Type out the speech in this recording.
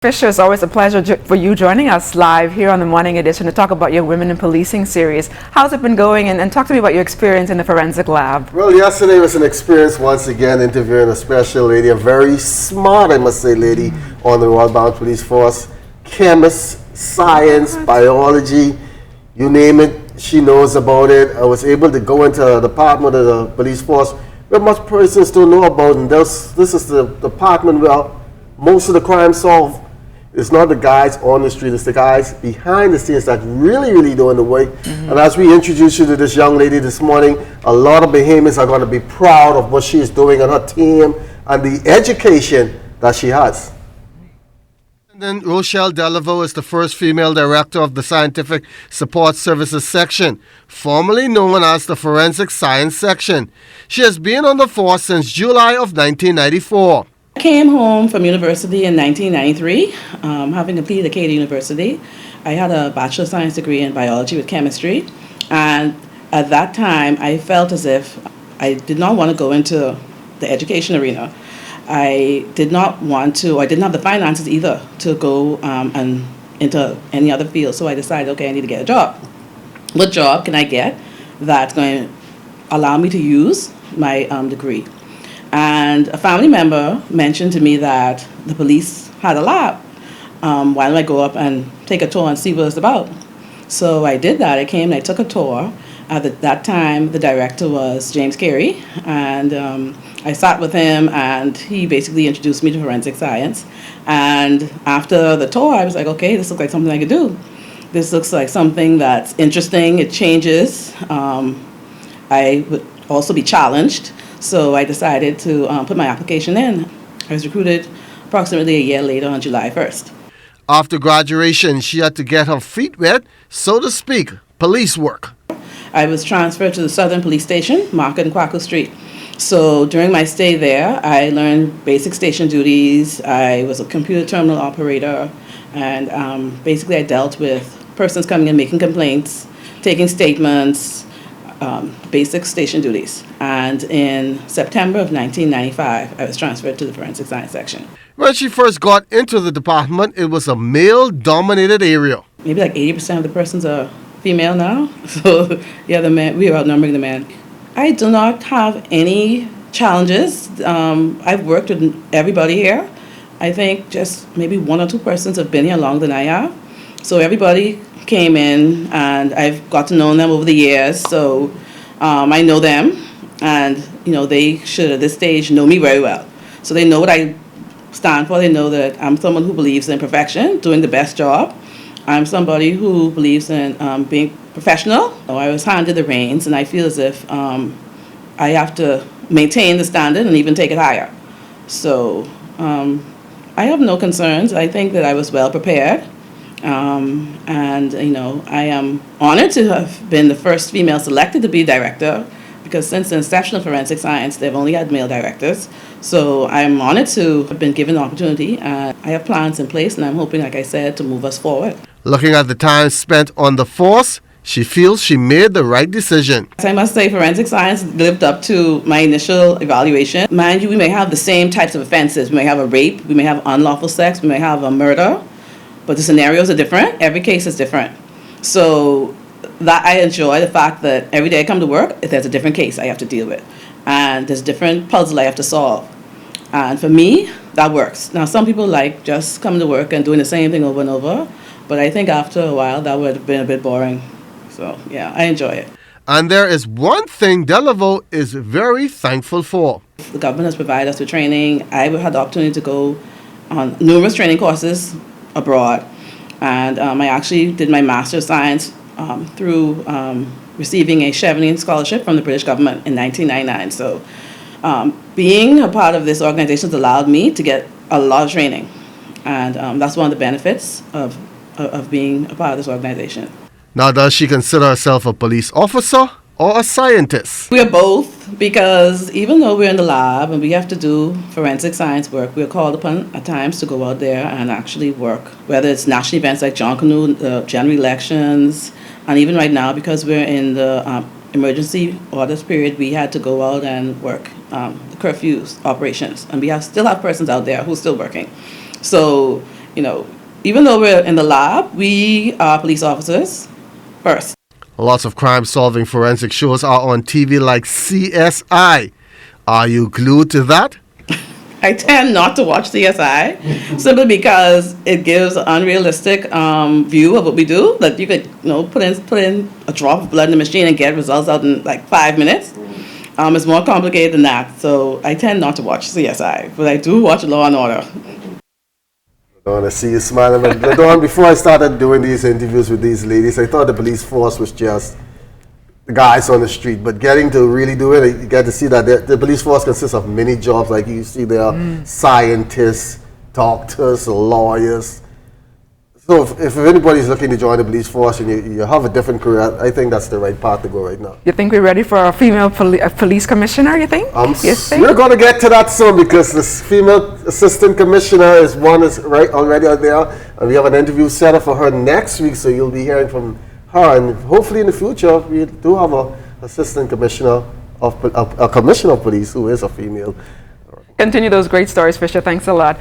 Fisher, it's always a pleasure for you joining us live here on the morning edition to talk about your Women in Policing series. How's it been going? And talk to me about your experience in the forensic lab. Well, yesterday was an experience once again interviewing a special lady, a very smart, I must say, lady on the Royal Bound Police Force. Chemist, science, biology, you name it, she knows about it. I was able to go into the department of the police force where most persons don't know about, and this is the department where most of the crime solved. It's not the guys on the street, it's the guys behind the scenes that really doing the work. And as we introduce you to this young lady this morning, a lot of Bahamians are going to be proud of what she is doing on her team and the education that she has. And then Rochelle Deleveaux is the first female director of the Scientific Support Services Section, formerly known as the Forensic Science Section. She has been on the force since July of 1994. I came home from university in 1993, having completed Acadia University. I had a Bachelor of Science degree in biology with chemistry, and at that time I felt as if I did not want to go into the education arena. I didn't have the finances either to go and into any other field, so I decided, okay, I need to get a job. What job can I get that's going to allow me to use my degree? And a family member mentioned to me that the police had a lab. Why don't I go up and take a tour and see what it's about? So I did that. I came and I took a tour. At that time, the director was James Carey, and I sat with him, and he basically introduced me to forensic science. And after the tour, I was like, okay, this looks like something I could do. This looks like something that's interesting. It changes. I would also be challenged. So I decided to put my application in. I was recruited approximately a year later on July 1st. After graduation, she had to get her feet wet, so to speak, police work. I was transferred to the Southern Police Station, Market and Quaco Street. So during my stay there, I learned basic station duties. I was a computer terminal operator, and basically I dealt with persons coming in making complaints, taking statements, basic station duties. And in September of 1995, I was transferred to the Forensic Science Section. When she first got into the department, it was a male-dominated area. Maybe like 80% of the persons are female now. So yeah, we are outnumbering the men. I do not have any challenges. I've worked with everybody here. I think just maybe one or two persons have been here longer than I have. So everybody came in, and I've got to know them over the years. So I know them, and they should at this stage know me very well. So they know what I stand for. They know that I'm someone who believes in perfection, doing the best job. I'm somebody who believes in being professional. So I was handed the reins, and I feel as if I have to maintain the standard and even take it higher. So I have no concerns. I think that I was well prepared. And I am honored to have been the first female selected to be director, because since the inception of forensic science, they've only had male directors. So I'm honored to have been given the opportunity, and I have plans in place, and I'm hoping, like I said, to move us forward. Looking at the time spent on the force, she feels she made the right decision. I must say forensic science lived up to my initial evaluation. Mind you, we may have the same types of offenses. We may have a rape, we may have unlawful sex, we may have a murder, but the scenarios are different. Every case is different. So that I enjoy the fact that every day I come to work, there's a different case I have to deal with. And there's a different puzzle I have to solve. And for me, that works. Now, some people like just coming to work and doing the same thing over and over. But I think after a while, that would have been a bit boring. So, yeah, I enjoy it. And there is one thing Deleveaux is very thankful for. The government has provided us with training. I had the opportunity to go on numerous training courses abroad. And I actually did my Master's of Science through receiving a Chevening scholarship from the British government in 1999. So being a part of this organization has allowed me to get a lot of training. And that's one of the benefits of being a part of this organization. Now, does she consider herself a police officer or a scientist? We're both, because even though we're in the lab and we have to do forensic science work, we're called upon at times to go out there and actually work, whether it's national events like John Canoe, general elections, and even right now, because we're in the emergency orders period, we had to go out and work the curfews operations, and we still have persons out there who's still working. So you know, even though we're in the lab, we are police officers first. Lots of crime-solving forensic shows are on TV like CSI. Are you glued to that? I tend not to watch CSI simply because it gives an unrealistic view of what we do. That you could, put in a drop of blood in the machine and get results out in like 5 minutes. It's more complicated than that. So I tend not to watch CSI, but I do watch Law and Order. I want to see you smiling. But Ladon, before I started doing these interviews with these ladies, I thought the police force was just the guys on the street. But getting to really do it, you get to see that the police force consists of many jobs. Like you see there are scientists, doctors, lawyers. So if anybody's looking to join the police force and you have a different career, I think that's the right path to go right now. You think we're ready for a female police commissioner, you think? We're going to get to that soon because this female assistant commissioner is right already out there. And we have an interview set up for her next week, so you'll be hearing from her. And hopefully in the future, we do have an assistant commissioner a commissioner of police who is a female. Continue those great stories, Fisher. Thanks a lot.